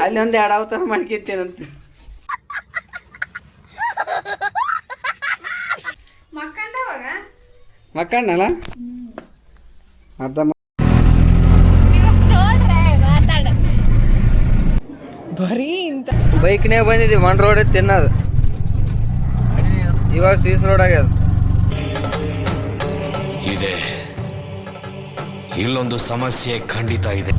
ಅಲ್ಲಿ ಒಂದು ಎರಡು ಅವತಾರ ಮಾಡ್ಕಿತ್ತೇನಂತ ಮಕ್ಕಣ್ಣಲ್ಲ ಅರ್ಧ ಬರೀ ಇಂತ ಬೈಕ್ನೇ ಬಂದಿದ್ದೀವಿ ಒನ್ ರೋಡ್ ತಿನ್ನೋದು ಇವಾಗ ಸೀಸ್ ರೋಡ್ ಆಗ್ಯದ ಇದೆ ಇಲ್ಲೊಂದು ಸಮಸ್ಯೆ ಖಂಡಿತ ಇದೆ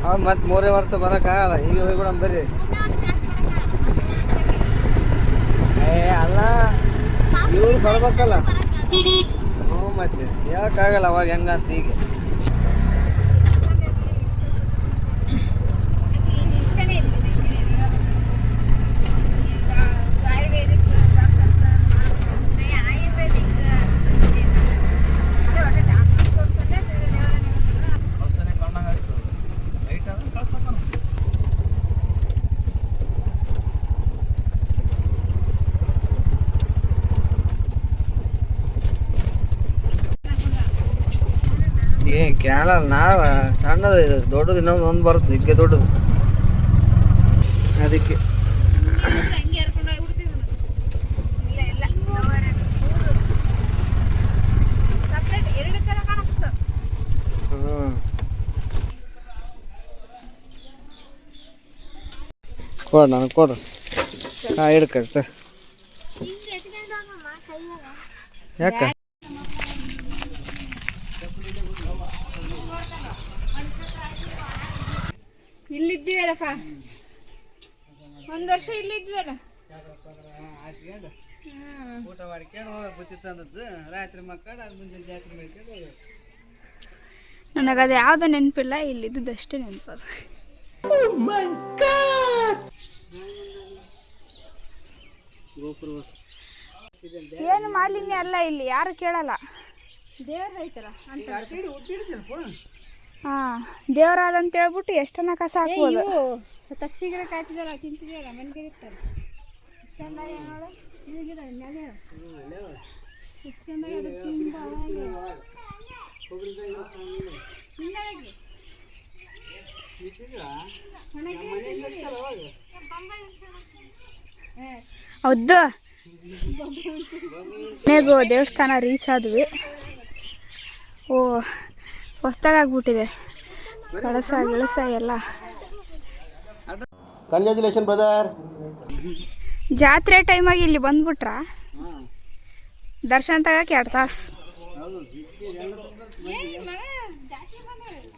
ಹೌದು ಮತ್ತೆ 3 ವರ್ಷ ಬರೋಕ್ಕಾಗಲ್ಲ ಈಗ ಹೋಗ್ಬಿಡ ಬರ್ರಿ ಅಲ್ಲ ಇವ್ರು ಬರ್ಬೇಕಲ್ಲ ಹ್ಞೂ ಮತ್ತೆ ಹೇಳಕ್ಕಾಗಲ್ಲ ಅವಾಗ ಹೆಂಗಂತ ಈಗ ಕೇಳಲ್ಲ ನಾವು ಸಣ್ಣದು ಇದು ದೊಡ್ಡದು ಇನ್ನೊಂದು ಒಂದು ಬರುತ್ತೆ ಇಗ್ಗೆ ದೊಡ್ಡದು ಅದಕ್ಕೆ ಕೊಡ್ರಿ ನನಗೆ ಕೊಡ್ರಿ ಹಿಡ್ಕತ್ತ ಯಾಕೆ ಇಲ್ಲಿದ್ದೀವಲ್ಲಪ್ಪ 1 ವರ್ಷ ಇಲ್ಲಿದ್ವಲ್ಲ ಊಟ ಮಾಡ್ಕೊಂಡು ಬುತ್ತಿ ತಂದದ್ದು ರಾತ್ರಿ ಮಕ್ಕಳು ಅದು ಮುಂಜಾನೆ ಜಾತ್ರೆ ಮಾಡ್ಕೊಂಡು ನನಗದು ಯಾವುದೋ ನೆನಪಿಲ್ಲ ಇಲ್ಲಿದ್ದಷ್ಟೇ ನೆನಪು ಏನು ಮಾಲಿನ್ಯ ಅಲ್ಲ ಇಲ್ಲಿ ಯಾರು ಕೇಳಲ್ಲ ದೇವ್ರದೈತಲ್ಲ ಹಾಂ ದೇವರಾದಂತ ಹೇಳ್ಬಿಟ್ಟು ಎಷ್ಟನ್ನ ಕಸ ಹಾಕ್ಬೋದು ತಪ್ಸಿಗಿರ ಕಾಯ್ತಿದಲ್ಲ ತಿಂತಿದೆಯಲ್ಲ ಮನೆಗೆ ಇರ್ತಾರೆ ಹೌದು ಮನೆಗೂ ದೇವಸ್ಥಾನ ರೀಚ್ ಆದ್ವಿ ಓ ಹೊಸ್ದಾಗ್ಬಿಟ್ಟಿದೆ ಕಳಸ ಗಿಳಸ ಎಲ್ಲ ಕಂಗ್ರ್ಯಾಚುಲೇಷನ್ ಬ್ರದರ್ ಜಾತ್ರೆ ಟೈಮಾಗಿ ಇಲ್ಲಿ ಬಂದ್ಬಿಟ್ರ ದರ್ಶನ ತಗಕ್ಕೆ 2 ತಾಸು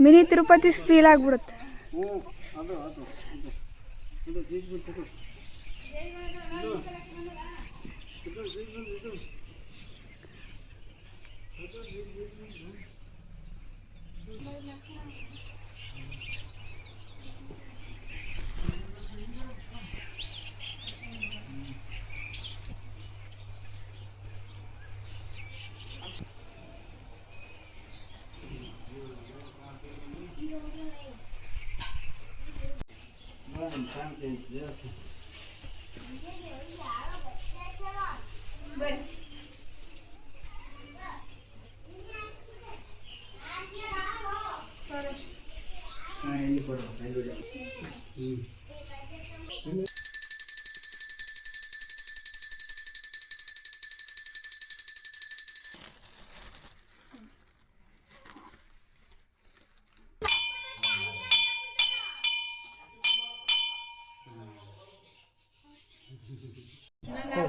ಮಿನಿ ತಿರುಪತಿ ಫೀಲ್ ಆಗ್ಬಿಡುತ್ತೆ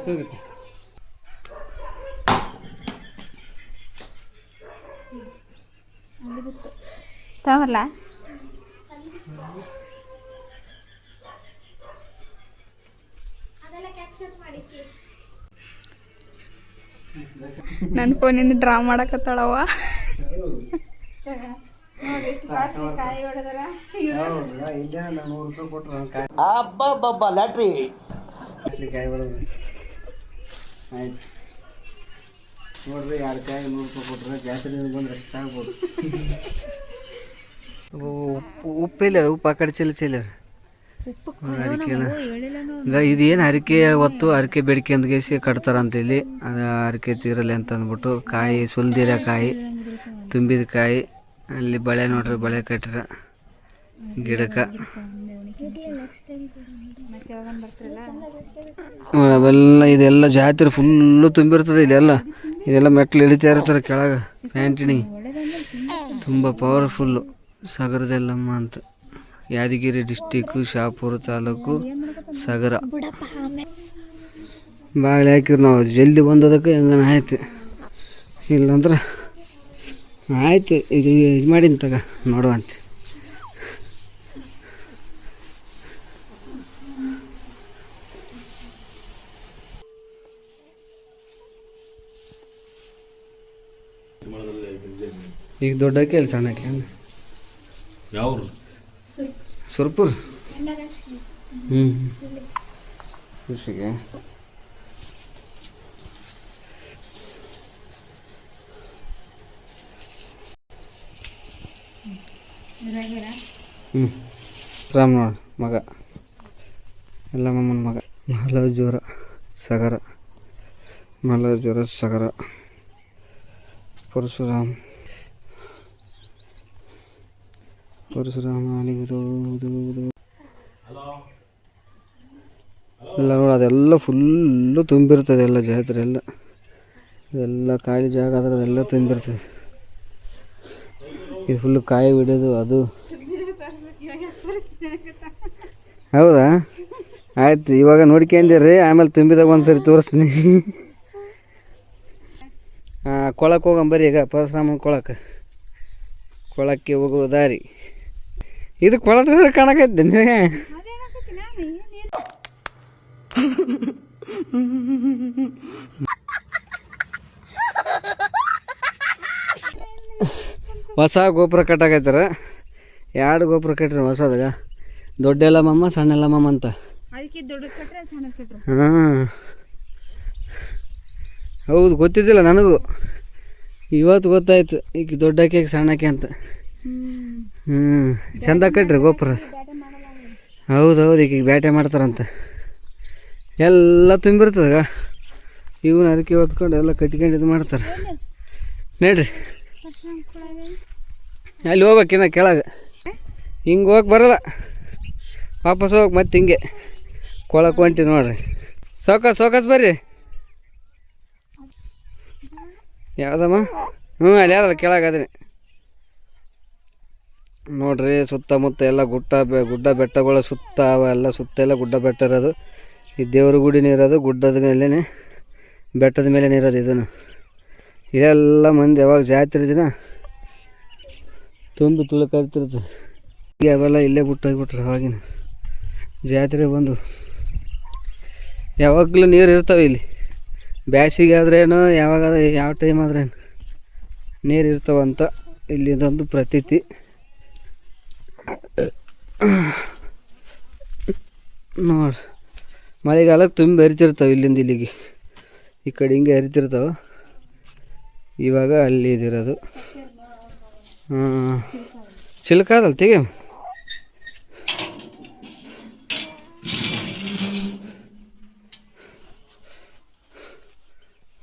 ಸಿಗುತ್ತೆ ತಗೊಳ್ಳ ನನ್ನ ಫೋನಿಂದ ಡ್ರಾ ಮಾಡಕತ್ತಾಳವ ನೋಡಿ ಎಷ್ಟು ಕಾಸ್ಟ್ಲಿ ಕಾಯಿ ಹೊಡೆದಾರ ಹೌದಾ ಇಲ್ಲೇ ನಾನು 100 ರೂಪಾಯಿ ಕೊಟ್ಟರು ಕಾಯಿ ಅಬ್ಬಬ್ಬಬ್ಬ ಲ್ಯಾಟ್ರಿ ಕಾಸ್ಟ್ಲಿ ಕಾಯಿ ಹೊಡೆದು ಆಯ್ತು ನೋಡ್ರಿ 2 ಕಾಯಿ 100 ರೂಪಾಯಿ ಕೊಟ್ಟರೆ ಜಾತ್ರೆ ಬಂದ್ರೆ ಅಷ್ಟು ಆಗ್ಬೋದು. ಉಪ್ಪಿಲ್ಲ ಉಪ್ಪು ಆ ಕಡೆ ಚೆಲ್ಲ ಅಡಿಕೆ ಇದೇನು ಹರಿಕೆ ಹೊತ್ತು ಹರಿಕೆ ಬೆಡಿಕೆ ಅಂದ್ಗೇಸಿ ಕಟ್ತಾರಂತ ಇಲ್ಲಿ ಅದು ಹರಿಕೆ ತೀರಲಿ ಅಂತ ಅಂದ್ಬಿಟ್ಟು ಕಾಯಿ ಸುಲ್ದಿರ ಕಾಯಿ ತುಂಬಿದ ಕಾಯಿ ಅಲ್ಲಿ ಬಳೆ ನೋಡ್ರಿ ಬಳೆ ಕಟ್ಟ್ರ ಗಿಡಕ್ಕೆ ಅವೆಲ್ಲ ಇದೆಲ್ಲ ಜಾತ್ರೆ ಫುಲ್ಲು ತುಂಬಿರ್ತದೆ ಇದೆಲ್ಲ ಮೆಟ್ಲು ಇಳಿತಾ ಇರ್ತಾರೆ ಕೆಳಗೆ ಪ್ಯಾಂಟಿಣಿ ತುಂಬ ಪವರ್ಫುಲ್ಲು ಸಗರದೆಲ್ಲಮ್ಮ ಅಂತ ಯಾದಗಿರಿ ಡಿಸ್ಟಿಕ್ಕು ಶಾಪುರ ತಾಲೂಕು ಸಗರ ಬಾಗಿಲು ಹಾಕಿದ್ರು ನಾವು ಜಲ್ದಿ ಬಂದದಕ್ಕೆ ಹೆಂಗನ ಆಯ್ತು ಇಲ್ಲಂದ್ರೆ ಆಯ್ತು ಇದು ಮಾಡೀನಿ ತಗ ನೋಡುವಂತ ಈಗ ದೊಡ್ಡಕ್ಕೆ ಇಲ್ಲಿ ಸಣ್ಣಕ್ಕೆ ಯಾವ ಸುರ್ಪುರ್ ಖುಷಿಗೆ ರಾಮ್ ನೋಡಿ ಮಗ ಎಲ್ಲ ಮಮ್ಮನ ಮಗ ಮಹಾಲಜೋರ ಸಗರ ಮಹಾಲಜೋರ ಸಗರ ಪರಶುರಾಮ ಎಲ್ಲ ನೋಡಿ ಅದೆಲ್ಲ ಫುಲ್ಲು ತುಂಬಿರ್ತದೆ ಎಲ್ಲ ಜಾತ್ರೆ ಎಲ್ಲ ಇದೆಲ್ಲ ಖಾಲಿ ಜಾಗ ಆದರೆ ಅದೆಲ್ಲ ತುಂಬಿರ್ತದೆ. ಇದು ಫುಲ್ಲು ಕಾಯಿ ಬಿಡೋದು ಅದು ಹೌದಾ ಆಯ್ತು ಇವಾಗ ನೋಡ್ಕೊಂಡಿರಿ ಆಮೇಲೆ ತುಂಬಿದಾಗ ಒಂದ್ಸರಿ ತೋರಿಸ್ತೀನಿ. ಕೊಳಕ್ಕೆ ಹೋಗಂಬರಿ ಈಗ ಪರಶುರಾಮನ ಕೊಳಕ್ಕೆ ಹೋಗೋ ದಾರಿ ಇದು ಕೊಳದ ಕಾಣಕೈತೆ ನಿನಗೆ ಹೊಸ ಗೋಪುರ ಕಟ್ಟಾಕೈತಾರ 2 ಗೋಪುರ ಕಟ್ಟ್ರಿ ಹೊಸದಾಗ ದೊಡ್ಡೆಲ್ಲ ಮಮ್ಮ ಸಣ್ಣೆಲ್ಲ ಮಮ್ಮ ಅಂತ ಹಾಂ ಹೌದು ಗೊತ್ತಿದ್ದಿಲ್ಲ ನನಗೂ ಇವತ್ತು ಗೊತ್ತಾಯ್ತು ಈಗ ದೊಡ್ಡಕ್ಕೆ ಸಣ್ಣಕ್ಕೆ ಅಂತ. ಚಂದ ಕಟ್ರಿ ಗೋಪುರ ಹೌದೌದು ಈಗ ಬೇಟೆ ಮಾಡ್ತಾರಂತ ಎಲ್ಲ ತುಂಬಿರ್ತದಾಗ ಇವನ್ನ ಅದಕ್ಕೆ ಹೊತ್ಕೊಂಡು ಎಲ್ಲ ಕಟ್ಕೊಂಡು ಇದು ಮಾಡ್ತಾರೆ ನೋಡ್ರಿ. ಅಲ್ಲಿ ಹೋಗ್ಬೇಕಿನ್ನ ಕೆಳಗೆ ಹಿಂಗೆ ಹೋಗಿ ಬರಲ್ಲ ವಾಪಸ್ ಹೋಗಿ ಮತ್ತೆ ಹಿಂಗೆ ಕೊಳಕ್ಕೆ ಹೊಂಟಿ ನೋಡ್ರಿ. ಸೌಕಾಸ್ ಬರ್ರಿ ಯಾವುದಮ್ಮ ಅಲ್ಲಿ ಯಾವ್ದಲ್ಲ ಕೆಳಗೆ ಅದೇ ನೋಡ್ರಿ. ಸುತ್ತಮುತ್ತ ಎಲ್ಲ ಗುಡ್ಡ ಬೆಟ್ಟಗಳ ಸುತ್ತ ಅವೆಲ್ಲ ಸುತ್ತ ಎಲ್ಲ ಗುಡ್ಡ ಬೆಟ್ಟ ಇರೋದು. ಈ ದೇವ್ರ ಗುಡಿನೇ ಇರೋದು ಗುಡ್ಡದ ಮೇಲೇ ಬೆಟ್ಟದ ಮೇಲೆ ಇರೋದು. ಇದನ್ನು ಇಲ್ಲೆಲ್ಲ ಮಂದಿ ಯಾವಾಗ ಜಾತ್ರೆ ದಿನ ತುಂಬಿ ತುಳುಕರ್ತಿರ್ತದೆ. ಈಗ ಅವೆಲ್ಲ ಇಲ್ಲೇ ಬಿಟ್ಟು ಹೋಗ್ಬಿಟ್ರೆ ಅವಾಗಿನ ಜಾತ್ರೆ ಬಂದು ಯಾವಾಗಲೂ ನೀರು ಇರ್ತವೆ ಇಲ್ಲಿ. ಬ್ಯಾಸಿಗೆ ಆದ್ರೇನು ಯಾವಾಗಾದ್ರೆ ಯಾವ ಟೈಮ್ ಆದ್ರೇನು ನೀರು ಇರ್ತಾವಂತ ಇಲ್ಲಿದೊಂದು ಪ್ರತೀತಿ. ನೋಡಿ ಮಳೆಗಾಲಕ್ಕೆ ತುಂಬ ಹರಿತಿರ್ತಾವೆ ಇಲ್ಲಿಂದ ಇಲ್ಲಿಗೆ ಈ ಕಡೆ ಹಿಂಗೆ ಹರಿತಿರ್ತಾವೆ. ಇವಾಗ ಅಲ್ಲಿ ಇದಿರೋದು ಚಿಲ್ಕ ಅದಲ್ಲ ತೆಗೆ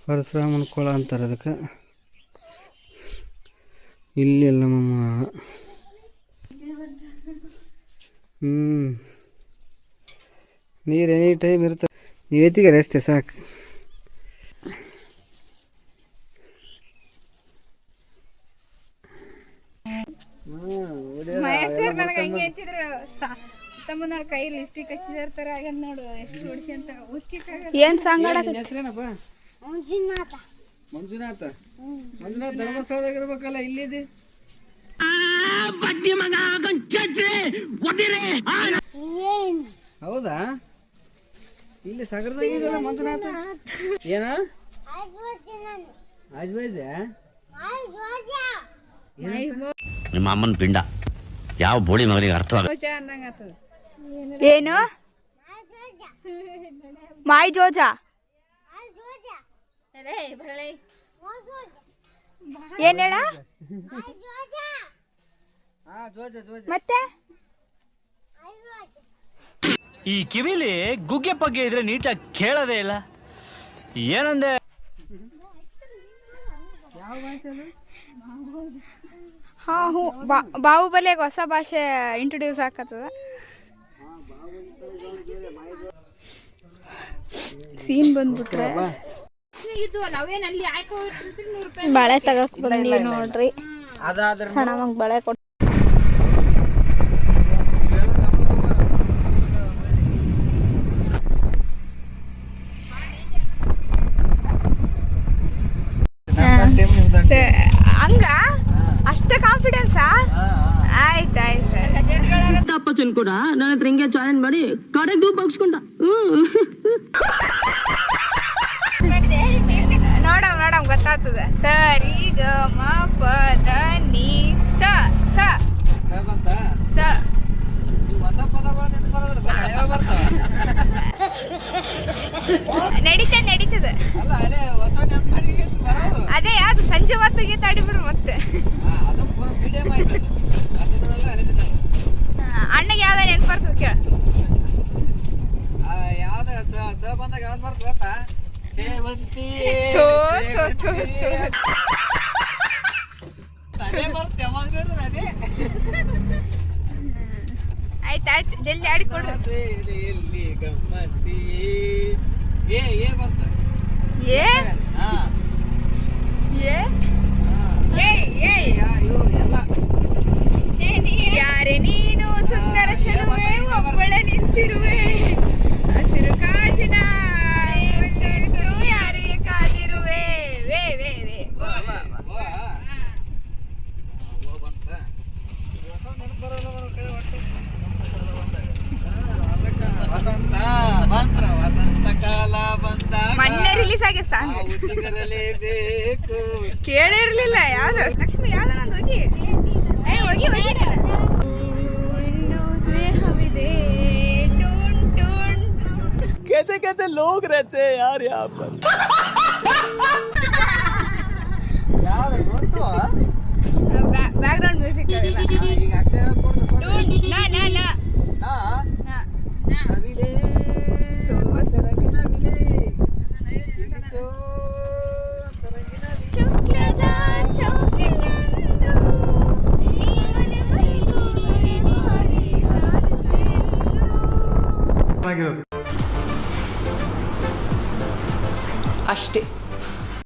ಪರಶುರಾಮನ ಕೊಳ ಅಂತಾರೆ ಅದಕ್ಕೆ. ಇಲ್ಲಿ ಎಲ್ಲ ಮಮ್ಮ ನೀರು ಎನಿ ಟೈಮ್ ಇರ್ತದೆ. ನೀವು ಎತ್ತಿಗಾರೆ ಅಷ್ಟೇ ಸಾಕು. ಏನ್ ಸಾಂಗ್ ಹೆಸರೇನಪ್ಪ? ಮಂಜುನಾಥ ಧರ್ಮಸ್ಥಳದಾಗ ಇರ್ಬೇಕಲ್ಲ ಇಲ್ಲಿದೆ. ಹೌದಾ ಇಲ್ಲಿ ಸಾಗರದಾಗ ಮಂಜುನಾಥ ಏನ ಆಜ್ಬಾಜ ನಿಮ್ಮ ಅಮ್ಮನ ಪಿಂಡ ಯಾವ ಬೋಳಿ ಮಗನಿಗೆ ಅರ್ಥವಾಗ ಏನು ಮಾಯ್ ಜೋಜಾ ಏನ್ ಹೇಳ ಮತ್ತೆ ಈ ಕಿವಿಲಿ ಗುಗ್ಗೆ ಪಗ್ಗೆ ಇದ್ರೆ ನೀಟಾಗಿ ಕೇಳೋದೇ ಇಲ್ಲ ಏನಂದೆ ಹಾ ಹ್ಞೂ ಬಾಹುಬಲಿಯಾಗ ಹೊಸ ಭಾಷೆ ಇಂಟ್ರೊಡ್ಯೂಸ್ ಆಕತ್ತದ ಸೀನ್ ಬಂದ್ಬಿಟ್ರೆ ಬಾಳೆ ತಗಕ್ ಬಂದ್ವಿ ನೋಡ್ರಿ ಸಣ್ಣಮ್ಮಂಗೆ ಬಾಳೆ ಕೊಟ್ಟು ಹಂಗ ಅಷ್ಟ ಕಾನ್ಫಿಡೆನ್ಸಾ ಆಯ್ತಾಯ್ತು ಅಪ್ಪಚನ್ ಕೂಡ ನನ್ನ ಹತ್ರ ಹಿಂಗೆ ಚಾಲೆಂಜ್ ಮಾಡಿ ಕರೆಕ್ಟ್ ಬಗ್ಸ್ಕೊಂಡ ನೋಡಮ್ ಗೊತ್ತಾಗ್ತದ ಸರಿ ಗ ಮ ಪ ದ ನಿ ಸ ಸ ಸ ನಡೀತದ ಅದೇ ಯಾವ್ದು ಸಂಜೆ ಹೊತ್ತಿಗೆ ತಡಿಬಿಡು ಮತ್ತೆ ಅಣ್ಣಗೆ ಯಾವ್ದ ನೆನ್ಪು ಬರ್ತದ ಕೇಳ ಆಯ್ತಾಯ್ತು ಜಲ್ದಿ ಆಡಿಕೊಡ್ರಿ ಯಾರೇ ನೀನು ಸುಂದರ ಚೆಲುವೆ ಒಬ್ಬಳ ನಿಂತಿರುವೆ ಹಸಿರು ಕಾಜಿನ ಯಾರಿಗೆ ಕಾದಿರುವೆ ವೇ ವೇ ವೇ ಮೊನ್ನೆ ರಿಲೀಸ್ ಆಗಿ ಸಾಂಗ್ ಕೇಳಿರ್ಲಿಲ್ಲ ಯಾವ್ದು ಲಕ್ಷ್ಮಿ ಯಾವ್ದು ನಂದು ಹೋಗಿ ಇಂದು ಸ್ನೇಹವಿದೆ ಟೂನ್ ಟೂನ್ कैसे कैसे लोग रहते हैं यार यहाँ पर ಬ್ಯಾಕ್ಗ್ರೌಂಡ್ ಮ್ಯೂಸಿಕ್ ಅವೆಲ್ಲ ಟೂನ್ ನಾ ನಾ ನಾ ಅಷ್ಟೇ.